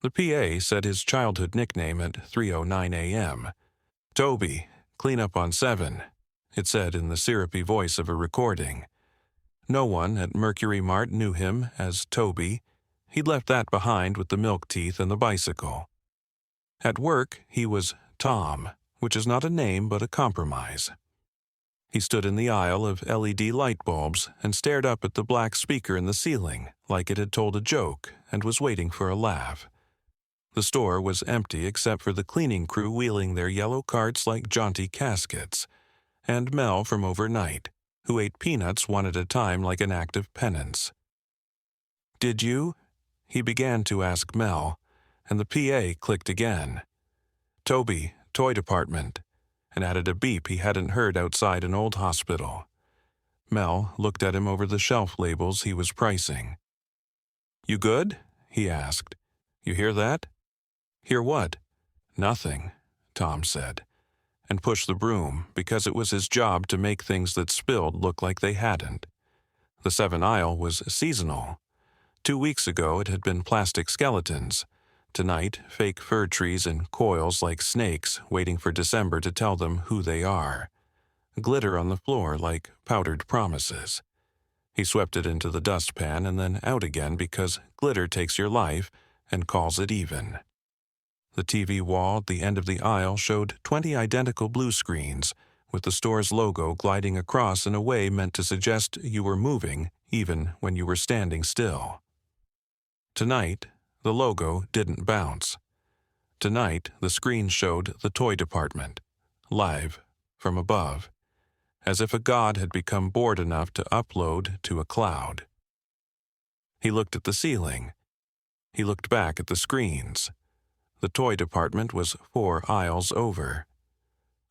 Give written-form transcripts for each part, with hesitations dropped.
The PA said his childhood nickname at 3:09 a.m. "Toby, clean up on 7," it said in the syrupy voice of a recording. No one at Mercury Mart knew him as Toby. He'd left that behind with the milk teeth and the bicycle. At work, he was Tom, which is not a name but a compromise. He stood in the aisle of LED light bulbs and stared up at the black speaker in the ceiling like it had told a joke and was waiting for a laugh. The store was empty except for the cleaning crew wheeling their yellow carts like jaunty caskets, and Mel from overnight, who ate peanuts one at a time like an act of penance. "Did you?" he began to ask Mel, and the PA clicked again. "Toby, toy department," and added a beep he hadn't heard outside an old hospital. Mel looked at him over the shelf labels he was pricing. "You good?" he asked. "You hear that?" "Hear what?" "Nothing," Tom said, and pushed the broom because it was his job to make things that spilled look like they hadn't. The 7 aisle was seasonal. 2 weeks ago it had been plastic skeletons. Tonight, fake fir trees in coils like snakes waiting for December to tell them who they are. Glitter on the floor like powdered promises. He swept it into the dustpan and then out again because glitter takes your life and calls it even. The TV wall at the end of the aisle showed 20 identical blue screens, with the store's logo gliding across in a way meant to suggest you were moving even when you were standing still. Tonight, the logo didn't bounce. Tonight, the screen showed the toy department, live, from above, as if a god had become bored enough to upload to a cloud. He looked at the ceiling. He looked back at the screens. The toy department was 4 aisles over.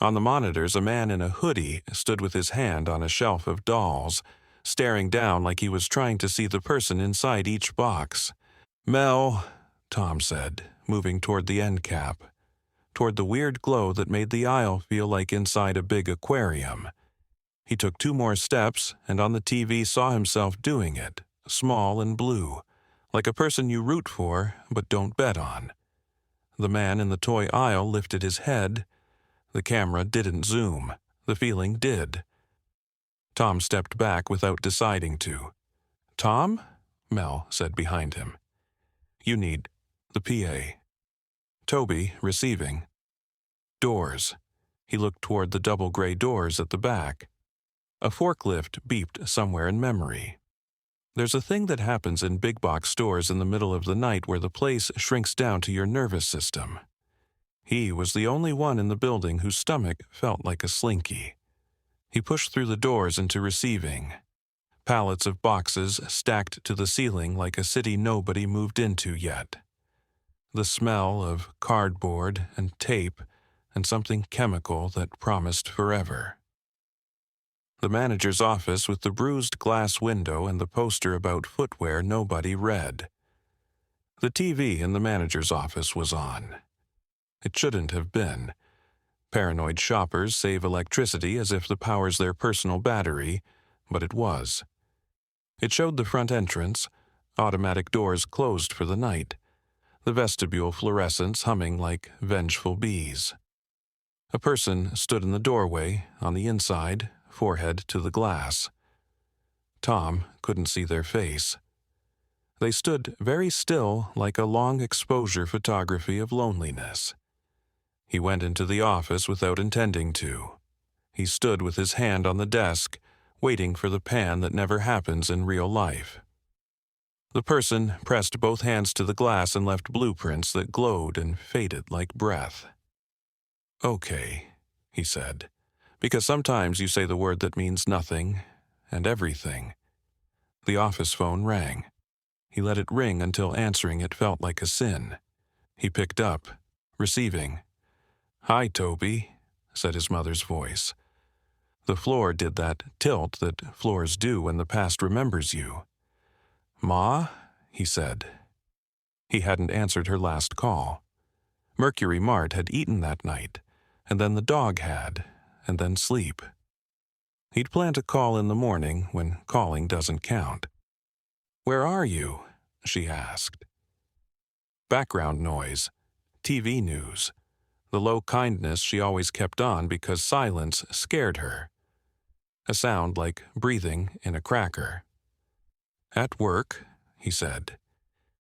On the monitors, a man in a hoodie stood with his hand on a shelf of dolls, staring down like he was trying to see the person inside each box. "Mel," Tom said, moving toward the end cap, toward the weird glow that made the aisle feel like inside a big aquarium. He took 2 more steps and on the TV saw himself doing it, small and blue, like a person you root for but don't bet on. The man in the toy aisle lifted his head. The camera didn't zoom. The feeling did. Tom stepped back without deciding to. "Tom?" Mel said behind him. "You need the PA." Toby, receiving. "Doors." He looked toward the double gray doors at the back. A forklift beeped somewhere in memory. There's a thing that happens in big box stores in the middle of the night where the place shrinks down to your nervous system. He was the only one in the building whose stomach felt like a slinky. He pushed through the doors into receiving. Pallets of boxes stacked to the ceiling like a city nobody moved into yet. The smell of cardboard and tape and something chemical that promised forever. The manager's office with the bruised glass window and the poster about footwear nobody read. The TV in the manager's office was on. It shouldn't have been. Paranoid shoppers save electricity as if the power's their personal battery, but it was. It showed the front entrance, automatic doors closed for the night, the vestibule fluorescents humming like vengeful bees. A person stood in the doorway, on the inside, forehead to the glass. Tom couldn't see their face. They stood very still like a long exposure photography of loneliness. He went into the office without intending to. He stood with his hand on the desk, waiting for the pan that never happens in real life. The person pressed both hands to the glass and left blueprints that glowed and faded like breath. "Okay," he said, "because sometimes you say the word that means nothing and everything." The office phone rang. He let it ring until answering it felt like a sin. He picked up, receiving. "Hi, Toby," said his mother's voice. The floor did that tilt that floors do when the past remembers you. "Ma?" he said. He hadn't answered her last call. Mercury Mart had eaten that night, and then the dog had, and then sleep. He'd planned to call in the morning when calling doesn't count. "Where are you?" she asked. background noise, TV news, the low kindness she always kept on because silence scared her. A sound like breathing in a cracker. "At work," he said.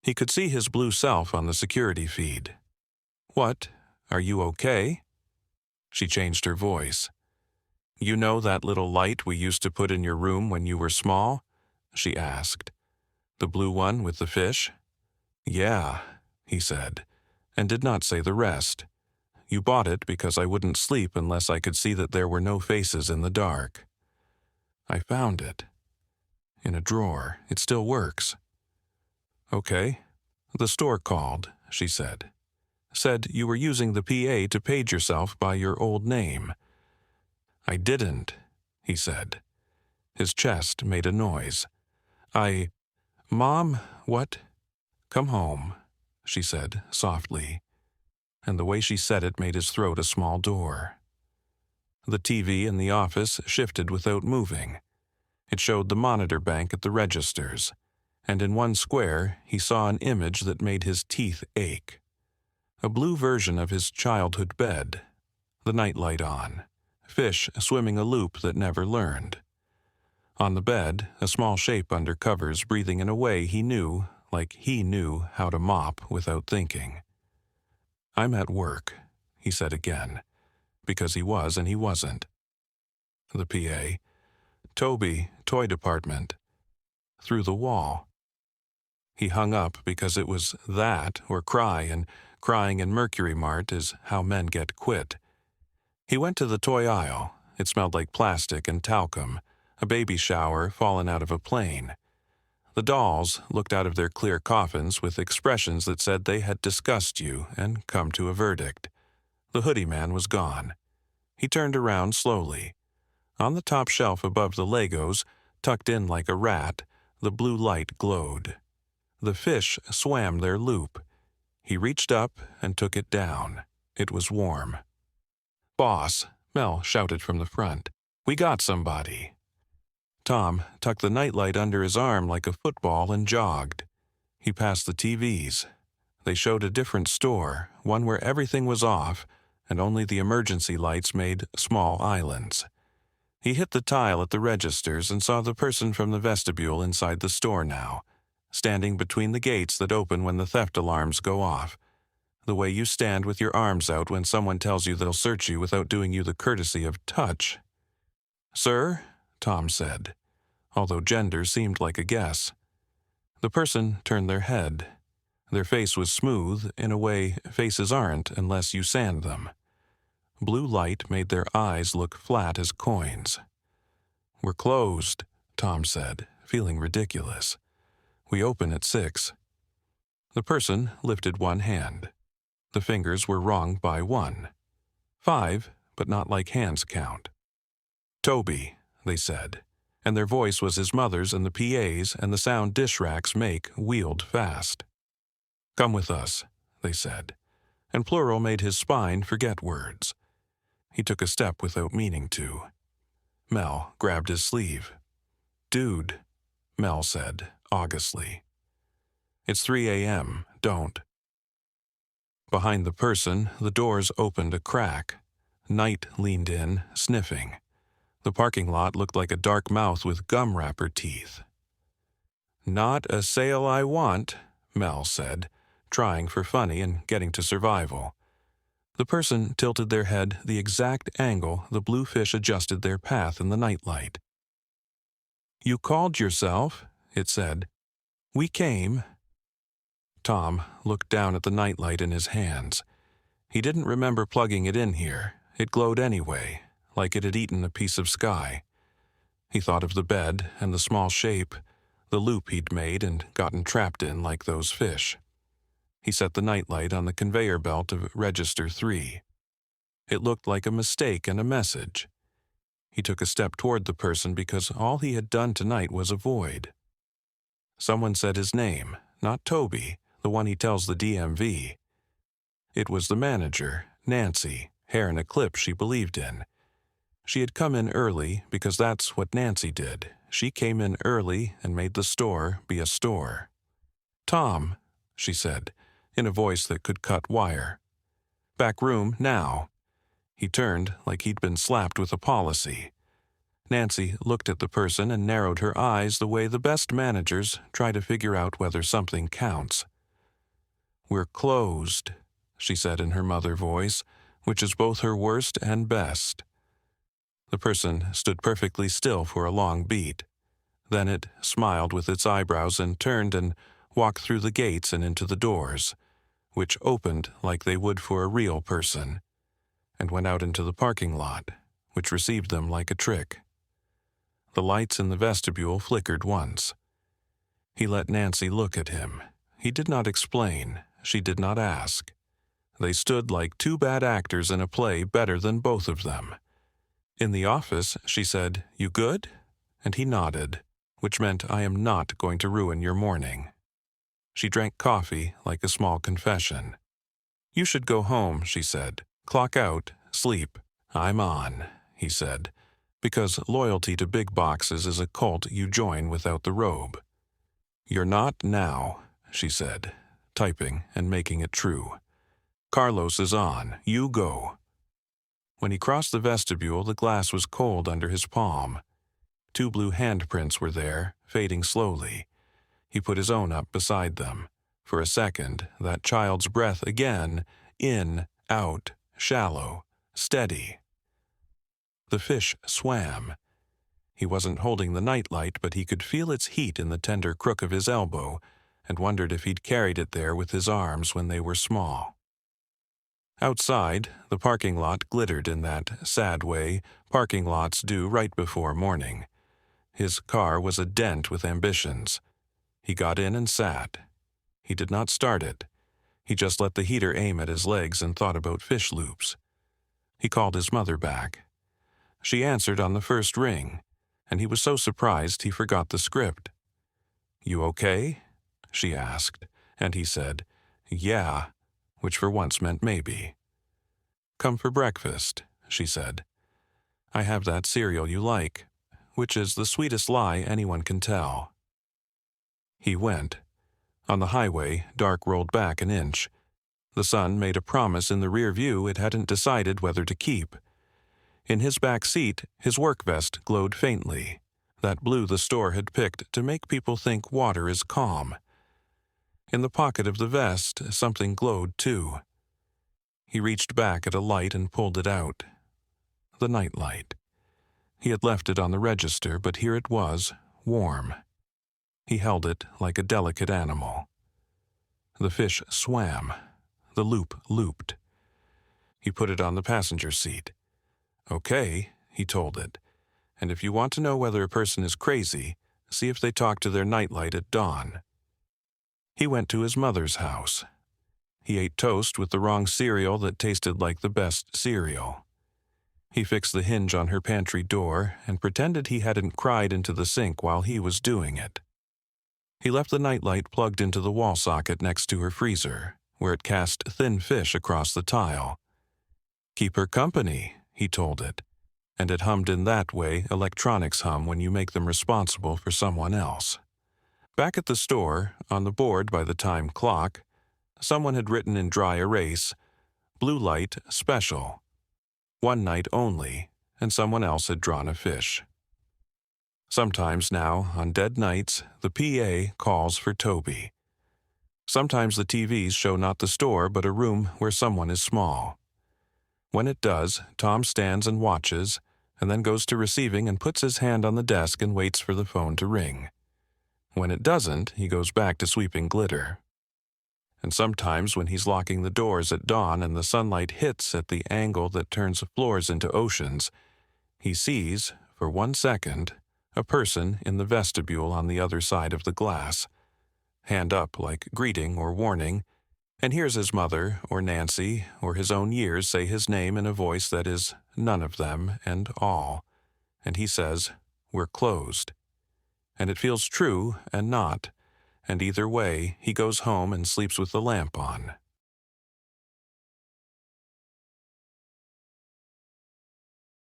He could see his blue self on the security feed. "What? Are you okay?" She changed her voice. "You know that little light we used to put in your room when you were small?" she asked. "The blue one with the fish?" "Yeah," he said, and did not say the rest. "You bought it because I wouldn't sleep unless I could see that there were no faces in the dark." "I found it. In a drawer. It still works." "Okay. The store called," she said. "Said you were using the PA to page yourself by your old name." "I didn't," he said. His chest made a noise. Mom, what?" "Come home," she said softly, and the way she said it made his throat a small door. The TV in the office shifted without moving. It showed the monitor bank at the registers, and in one square he saw an image that made his teeth ache. A blue version of his childhood bed, the nightlight on, fish swimming a loop that never learned. On the bed, a small shape under covers breathing in a way he knew, like he knew how to mop without thinking. "I'm at work," he said again, because he was and he wasn't. The PA. "Toby, toy department." Through the wall. He hung up because it was that or cry, and crying in Mercury Mart is how men get quit. He went to the toy aisle. It smelled like plastic and talcum, a baby shower fallen out of a plane. The dolls looked out of their clear coffins with expressions that said they had discussed you and come to a verdict. The hoodie man was gone. He turned around slowly. On the top shelf above the Legos, tucked in like a rat, the blue light glowed. The fish swam their loop. He reached up and took it down. It was warm. "Boss," Mel shouted from the front. "We got somebody." Tom tucked the nightlight under his arm like a football and jogged. He passed the TVs. They showed a different store, one where everything was off, and only the emergency lights made small islands. He hit the tile at the registers and saw the person from the vestibule inside the store now, standing between the gates that open when the theft alarms go off. The way you stand with your arms out when someone tells you they'll search you without doing you the courtesy of touch. "Sir?" Tom said, although gender seemed like a guess. The person turned their head. Their face was smooth in a way faces aren't unless you sand them. Blue light made their eyes look flat as coins. "We're closed," Tom said, feeling ridiculous. "We open at 6. The person lifted one hand. The fingers were wrong by 1. 5, but not like hands count. "Toby," they said, and their voice was his mother's and the PA's and the sound dish racks make wheeled fast. "Come with us," they said, and plural made his spine forget words. He took a step without meaning to. Mel grabbed his sleeve. "Dude," Mel said, augustly. "It's 3 a.m., don't." Behind the person, the doors opened a crack. Night leaned in, sniffing. The parking lot looked like a dark mouth with gum wrapper teeth. "Not a sale I want," Mel said, trying for funny and getting to survival. The person tilted their head the exact angle the blue fish adjusted their path in the nightlight. "You called yourself," it said. "We came." Tom looked down at the nightlight in his hands. He didn't remember plugging it in here. It glowed anyway, like it had eaten a piece of sky. He thought of the bed and the small shape, the loop he'd made and gotten trapped in like those fish. He set the nightlight on the conveyor belt of Register 3. It looked like a mistake and a message. He took a step toward the person because all he had done tonight was avoid. Someone said his name, not Toby, the one he tells the DMV. It was the manager, Nancy, hair in a clip she believed in. She had come in early because that's what Nancy did. She came in early and made the store be a store. "Tom," she said, in a voice that could cut wire. "Back room, now." He turned like he'd been slapped with a policy. Nancy looked at the person and narrowed her eyes the way the best managers try to figure out whether something counts. "We're closed," she said in her mother voice, which is both her worst and best. The person stood perfectly still for a long beat. Then it smiled with its eyebrows and turned and walked through the gates and into the doors, which opened like they would for a real person, and went out into the parking lot, which received them like a trick. The lights in the vestibule flickered once. He let Nancy look at him. He did not explain. She did not ask. They stood like two bad actors in a play better than both of them. In the office, she said, "You good?" And he nodded, which meant, "I am not going to ruin your morning." She drank coffee like a small confession. "You should go home," she said. "Clock out, sleep." "I'm on," he said, "because loyalty to big boxes is a cult you join without the robe." "You're not now," she said, typing and making it true. "Carlos is on. You go." When he crossed the vestibule, the glass was cold under his palm. 2 blue handprints were there, fading slowly. He put his own up beside them. For a second, that child's breath again, in, out, shallow, steady. The fish swam. He wasn't holding the nightlight, but he could feel its heat in the tender crook of his elbow, and wondered if he'd carried it there with his arms when they were small. Outside, the parking lot glittered in that sad way parking lots do right before morning. His car was a dent with ambitions. He got in and sat. He did not start it. He just let the heater aim at his legs and thought about fish loops. He called his mother back. She answered on the first ring, and he was so surprised he forgot the script. "You okay?" she asked, and he said, "Yeah," which for once meant maybe. "Come for breakfast," she said. "I have that cereal you like," which is the sweetest lie anyone can tell. He went. On the highway, dark rolled back an inch. The sun made a promise in the rear view it hadn't decided whether to keep. In his back seat, his work vest glowed faintly, that blue the store had picked to make people think water is calm. In the pocket of the vest, something glowed too. He reached back at a light and pulled it out. The nightlight. He had left it on the register, but here it was, warm. He held it like a delicate animal. The fish swam. The loop looped. He put it on the passenger seat. "Okay," he told it, "and if you want to know whether a person is crazy, see if they talk to their nightlight at dawn." He went to his mother's house. He ate toast with the wrong cereal that tasted like the best cereal. He fixed the hinge on her pantry door and pretended he hadn't cried into the sink while he was doing it. He left the nightlight plugged into the wall socket next to her freezer, where it cast thin fish across the tile. "Keep her company," he told it, and it hummed in that way electronics hum when you make them responsible for someone else. Back at the store, on the board by the time clock, someone had written in dry erase, "Blue light special. 1 night only," and someone else had drawn a fish. Sometimes now, on dead nights, the PA calls for Toby. Sometimes the TVs show not the store but a room where someone is small. When it does, Tom stands and watches, and then goes to receiving and puts his hand on the desk and waits for the phone to ring. When it doesn't, he goes back to sweeping glitter. And sometimes when he's locking the doors at dawn and the sunlight hits at the angle that turns floors into oceans, he sees, for 1 second, a person in the vestibule on the other side of the glass, hand up like greeting or warning, and hears his mother or Nancy or his own years say his name in a voice that is none of them and all, and he says, "We're closed." And it feels true and not, and either way he goes home and sleeps with the lamp on.